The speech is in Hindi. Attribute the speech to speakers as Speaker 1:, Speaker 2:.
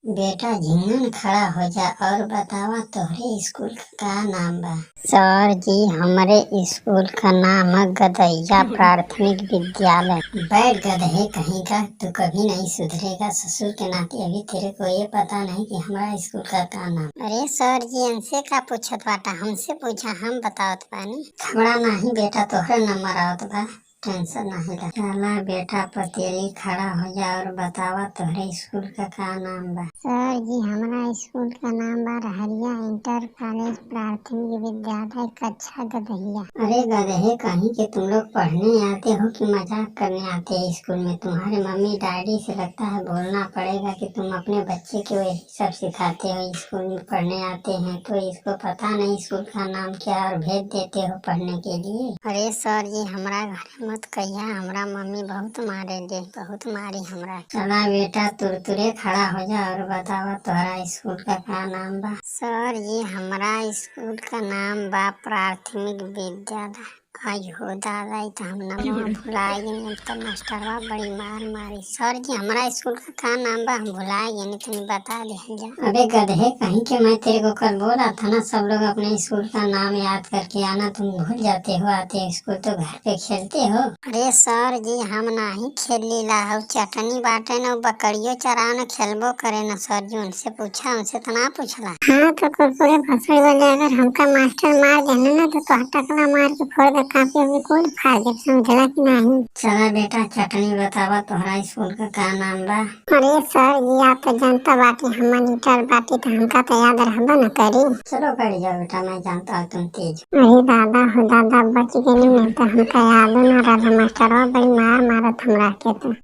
Speaker 1: बेटा झिंगन खड़ा हो जा और बतावा तोहरे स्कूल का नाम बा। सर जी हमरे स्कूल का नाम है गदहिया प्राथमिक विद्यालय। बैठ गधे कहीं का, तू कभी नहीं सुधरेगा। ससुर के नाते अभी तेरे को ये पता नहीं कि हमारा स्कूल का नाम। अरे सर जी हमसे का पूछत बाटा, हमसे पूछा, हम बतावत बानी। खबड़ा नहीं बेटा, तोहरे नंबर आवत बा, टेंशन नहीं ले। चला बेटा पतेली खड़ा हो जा और बतावा तोहरे स्कूल का नाम बा। सर जी हमारा स्कूल का नाम बा रहरिया इंटर कॉलेज प्राथमिक विद्यालय कक्षा गदहिया। अरे गधे कहीं के तुम लोग पढ़ने आते हो कि मजाक करने आते हैं स्कूल में? तुम्हारे मम्मी डैडी से लगता है बोलना पड़ेगा कि तुम अपने बच्चे को यही सब सिखाते हो। स्कूल में पढ़ने आते हैं तो इसको पता नहीं स्कूल का नाम क्या और भेज देते हो पढ़ने के लिए। अरे सर जी हमारा घर मत कहिया, हमारा मम्मी बहुत मारे दे, बहुत मारी हमरा। चला बेटा तुरतुरे खड़ा हो जा और बतावा तुम्हारा स्कूल का नाम बा। सर जी हमारा स्कूल का नाम बा प्राथमिक विद्यालय। आई हो दादा तो हम नमवा भुलाए गए, तो मास्टरवा बड़ी मार मारी। सर जी हमारा स्कूल का नाम बा, हम भुलाए गए, तुम बता दे जा। अबे गधे कहीं के, मैं तेरे को कल बोला था ना सब लोग अपने स्कूल का नाम याद करके आना, तुम भूल जाते हो आते स्कूल तो घर पे खेलते हो। अरे सर जी हम नहीं खेली ला, चटनी बाटे न बकरियों चराओ न खेलबो करे न। सर जी उनसे पूछा, उनसे तो ना पूछला। हाँ तो कुरकुरे भसड़ी वाले अगर हमका मास्टर मार देना ना तो टकला मार के फोड़ दे, कापी में कोड फाड़ दे, समझला कि नहीं? चला बेटा चटनी बतावा तुम्हारा स्कूल का नाम बा। अरे सर ये आप तो जनता बाटी, हम मॉनिटर बाटी तो हमका तो याद रहबा न करी। चलो बैठ जाओ बेटा, मैं जानता हूँ तुम तेज। अरे दादा हो दादा बच गई, नहीं तो हमका याद न रहा। मास्टर बड़ी मार मारत हमरा के तो।